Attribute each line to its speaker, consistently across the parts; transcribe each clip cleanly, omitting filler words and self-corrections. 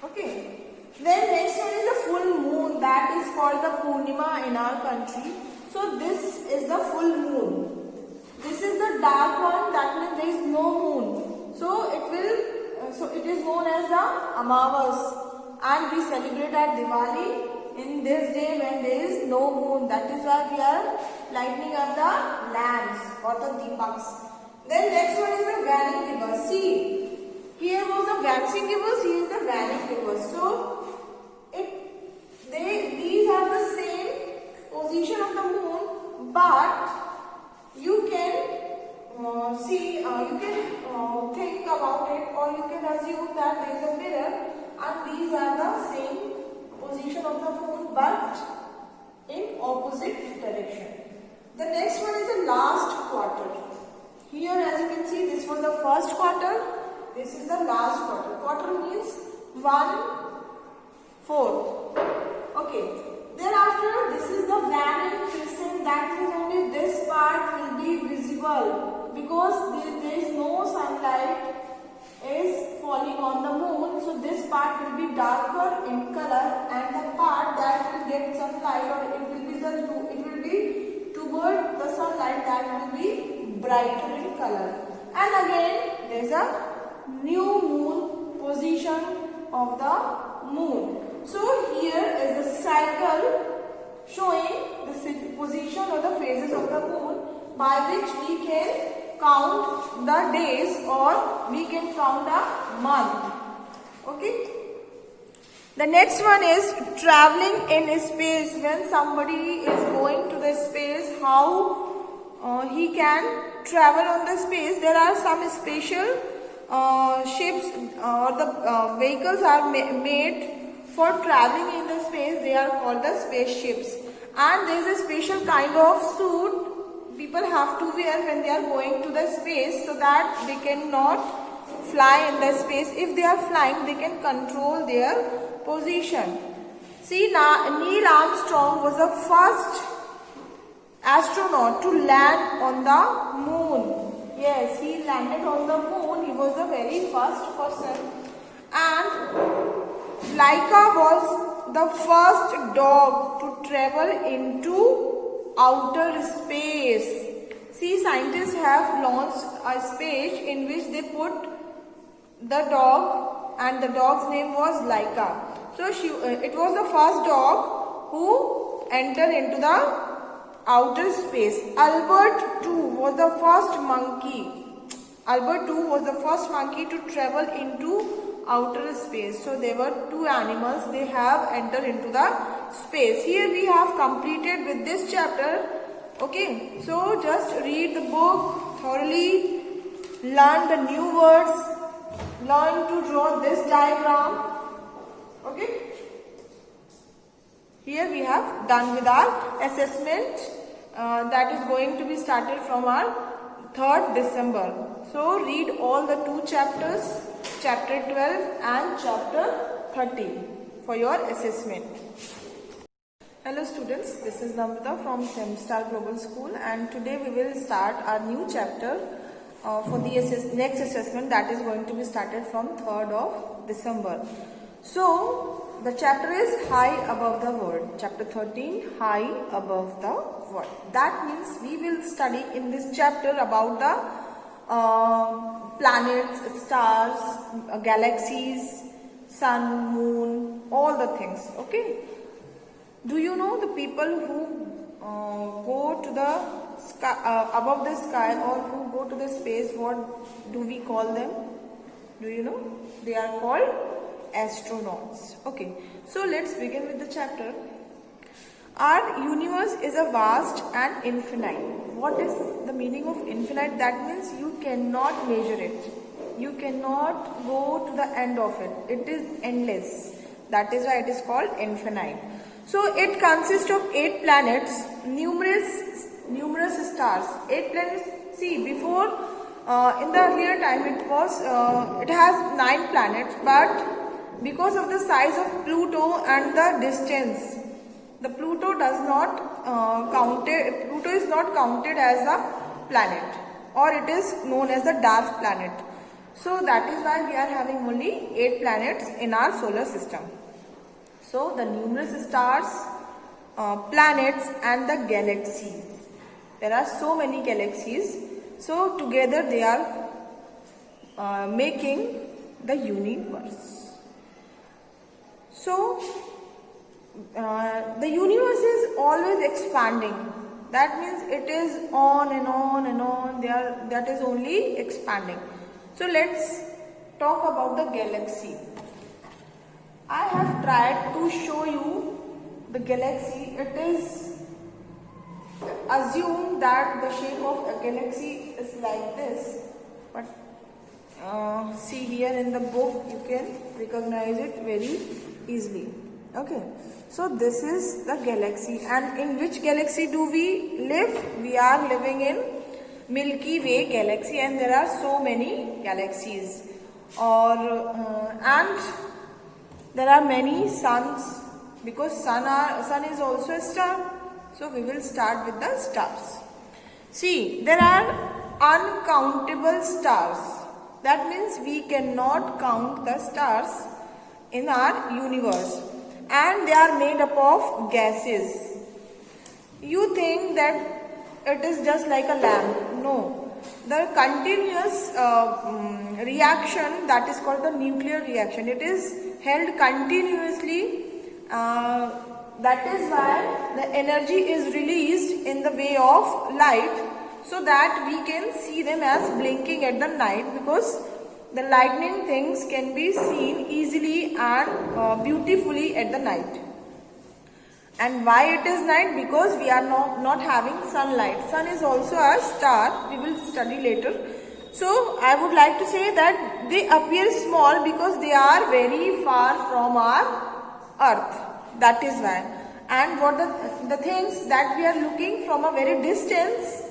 Speaker 1: Okay. Then next one is the full moon, that is called the Purnima in our country. So this is the full moon. This is the dark one, that means there is no moon. So it is known as the Amavas, and we celebrate our Diwali in this day when there is no moon. That is why we are lighting up the lamps or the deepaks. Then next one is the vanning rivers. See, here was the waxing rivers, here is the vanning rivers. So these are the same position of the moon, but you can think about it, or you can assume that there is a mirror and these are the same position of the moon but in opposite direction. The next one is the last quarter. Here, as you can see, this was the first quarter, this is the last quarter. Quarter means 1/4. Okay. Thereafter, this is the vanning crescent, that means only this part will be visible because there is no sunlight is falling on the moon. So this part will be darker in color, and the part that will get sunlight, or it will be toward the sunlight, that will be brighter in color. And again, there is a new moon position of the moon. So here is the cycle showing the position or the phases of the moon, by which we can count the days or we can count the month. Okay. The next one is traveling in space. When somebody is going to the space, how he can travel on the space. There are some special ships or the vehicles are made for traveling in the space. They are called the spaceships, and there is a special kind of suit people have to wear when they are going to the space, so that they cannot fly in the space. If they are flying, they can control their position. See, Neil Armstrong was the first astronaut to land on the moon. Yes, he landed on the moon. He was the very first person. And Laika was the first dog to travel into outer space. See, scientists have launched a space in which they put the dog, and the dog's name was Laika. So it was the first dog who entered into the outer space. Albert too was the first monkey. Albert too was the first monkey to travel into outer space. So there were two animals, they have entered into the space. Here we have completed with this chapter. Okay, so just read the book thoroughly, learn the new words, learn to draw this diagram. Okay, here we have done with our assessment that is going to be started from our 3rd December. So read all the 2 chapters, chapter 12 and chapter 13 for your assessment. Hello students, this is Namrata from Semstar Global School, and today we will start our new chapter for the next assessment that is going to be started from 3rd of December. So the chapter is High Above the World. Chapter 13, High Above the World. That means we will study in this chapter about the planets, stars, galaxies, sun, moon, all the things. Okay. Do you know the people who go to the sky, above the sky, or who go to the space, what do we call them? Do you know? They are called astronauts. Okay. So let's begin with the chapter. Our universe is a vast and infinite. What is the meaning of infinite? That means you cannot measure it. You cannot go to the end of it. It is endless. That is why it is called infinite. So it consists of 8 planets, numerous stars. 8 planets. See, before in the earlier time it has 9 planets, but because of the size of Pluto and the distance, the Pluto does not Pluto is not counted as a planet, or it is known as the dwarf planet. So that is why we are having only 8 planets in our solar system. So the numerous stars, planets and the galaxies. There are so many galaxies. So together they are making the universe. So the universe is always expanding. That means it is on and on and on. That is only expanding. So let's talk about the galaxy. I have tried to show you the galaxy. It is assumed that the shape of a galaxy is like this, but see here in the book you can recognize it very easily. Okay, so this is the galaxy, and in which galaxy do we live? We are living in Milky Way galaxy, and there are so many galaxies, and there are many suns, because sun is also a star. So we will start with the stars. See, there are uncountable stars. That means we cannot count the stars in our universe, and they are made up of gases. You think that it is just like a lamp. No. The continuous reaction, that is called the nuclear reaction. It is held continuously. That is why the energy is released in the way of light, so that we can see them as blinking at the night, because the lightning things can be seen easily and beautifully at the night. And why it is night? Because we are not having sunlight. Sun is also a star. We will study later. So I would like to say that they appear small because they are very far from our earth. That is why. And what the things that we are looking from a very distance,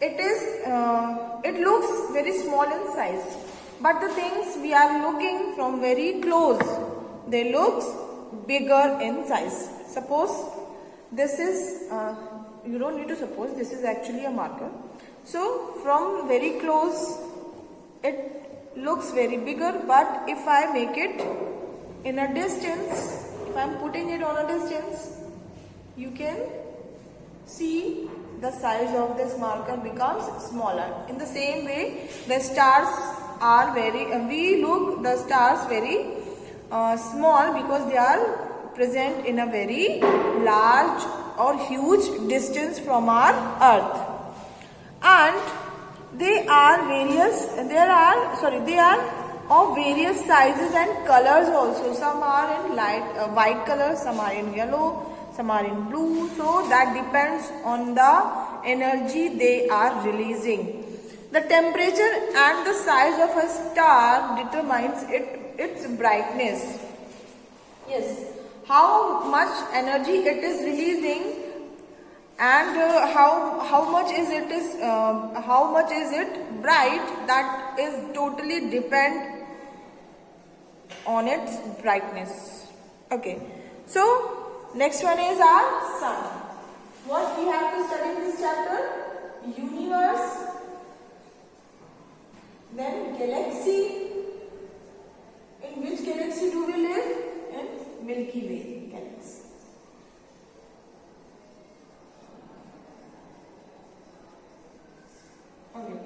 Speaker 1: it looks very small in size. But the things we are looking from very close, they look bigger in size. Suppose this is, you don't need to suppose, this is actually a marker. So from very close, it looks very bigger, but if I make it in a distance, if I am putting it on a distance, you can see the size of this marker becomes smaller. In the same way, the stars are we look the stars very small because they are present in a very large or huge distance from our earth, and they are of various sizes and colors also. Some are in white color, some are in yellow, some are in blue. So that depends on the energy they are releasing. The temperature and the size of a star determines its brightness. Yes, how much energy it is releasing, and how much is it bright, that is totally depend on its brightness. Okay, so next one is our sun. What we have to study in this chapter? Universe, then galaxy. In which galaxy do we live? In Milky Way galaxy. Okay.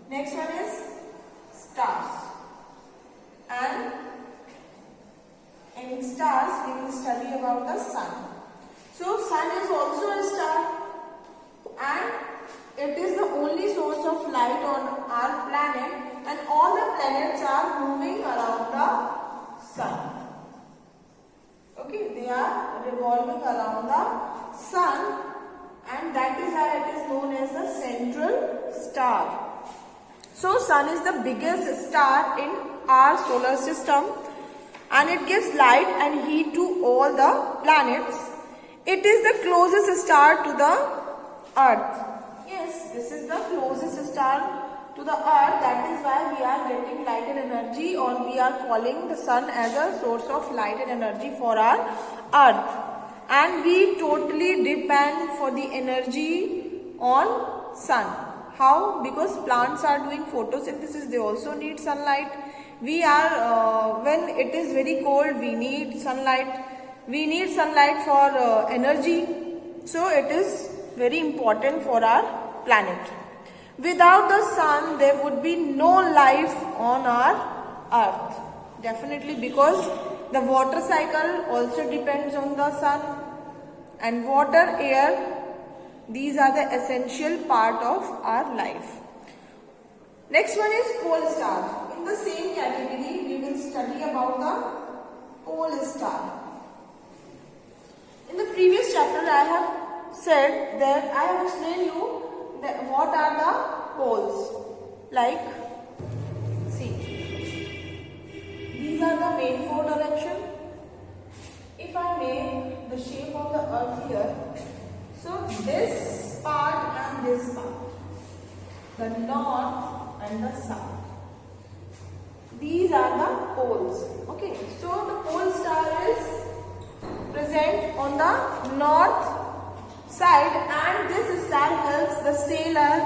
Speaker 1: Next one is stars. And in stars we will study about the sun. So sun is also a star, and it is the only source of light on our planet, and all the planets are moving around the sun. Okay, they are revolving around the sun, and that is why it is known as the central star. So sun is the biggest star in our solar system, and it gives light and heat to all the planets. It is the closest star to the earth. Yes, this is the closest star to the earth. That is why we are getting light and energy, or we are calling the sun as a source of light and energy for our earth. And we totally depend for the energy on sun. How? Because plants are doing photosynthesis, they also need sunlight. We are, when it is very cold, we need sunlight. We need sunlight for energy. So it is very important for our planet. Without the sun, there would be no life on our earth. Definitely, because the water cycle also depends on the sun, and water, air, these are the essential part of our life. Next one is pole star. In the same category, we will study about the pole star. In the previous chapter, I have said that I have explained you that what are the poles. Like, see, these are the main four directions. If I make the shape of the earth here, so this part and this part, the north and the south, these are the poles. Okay, so the pole star is present on the north side, and this star helps the sailor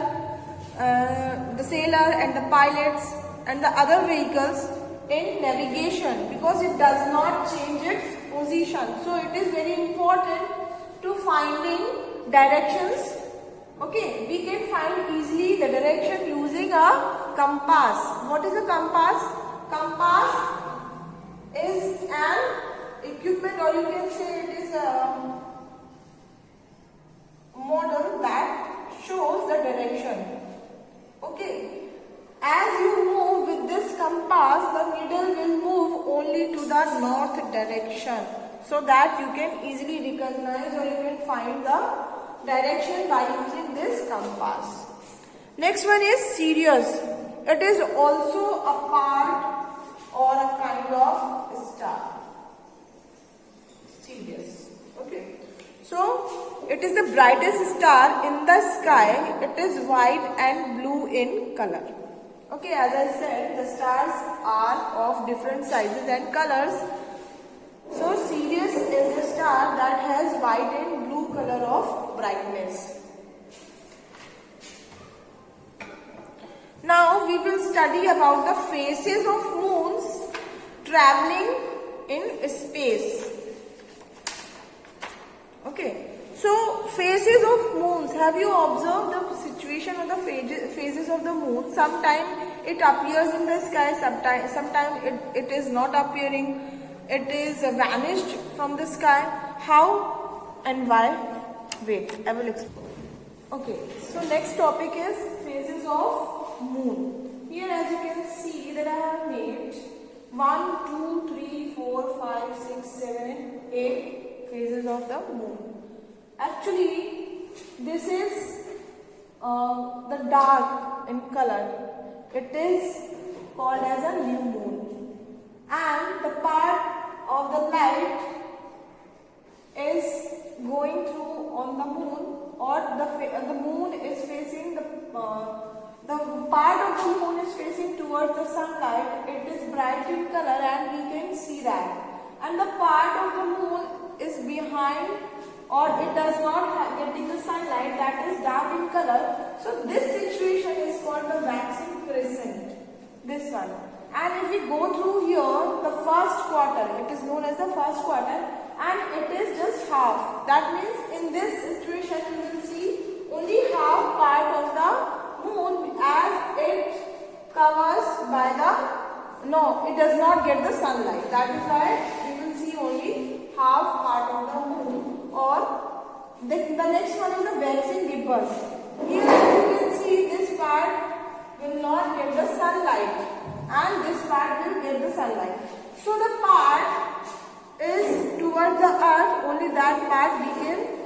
Speaker 1: and the pilots and the other vehicles in navigation, because it does not change its position. So it is very important to finding directions. Okay, we can find easily the direction using a compass. What is a compass? Compass is an equipment, or you can say it is a model that shows the direction. Okay, as you move with this compass, the needle will move only to the north direction, so that you can easily recognize or you can find the direction by using this compass. Next one is Sirius. It is also a part or a kind of star. Sirius. Okay. So it is the brightest star in the sky. It is white and blue in color. Okay, as I said, the stars are of different sizes and colors. So Sirius is a star that has white and blue color of brightness. Now we will study about the phases of moons traveling in space. Okay, so phases of moons, have you observed the situation of the phases of the moon? Sometimes it appears in the sky, sometimes it is not appearing, it is vanished from the sky. How and why? Wait, I will explain. Okay, so next topic is phases of moon. Here, as you can see, that I have made 1, 2, 3, 4, 5, 6, 7, 8 phases of the moon. Actually, this is the dark in color. It is called as a new moon, and the part of the light is going through on the moon, or the moon is facing the part of the moon is facing towards the sunlight. It is bright in color and we can see that, and the part of the moon is behind, or it does not getting the sunlight, that is dark in color. So this situation is called the waxing crescent, this one. And if we go through here, the first quarter, it is known as the first quarter, and it is just half. That means in this situation we will see only half part of the moon, as it covers by the, no, it does not get the sunlight. That is why we will see only half part of the moon. Or the next one is the waxing gibbous. Here, as you can see, this part will not get the sunlight, and this part will get the sunlight. So the part is towards the earth, only that part we can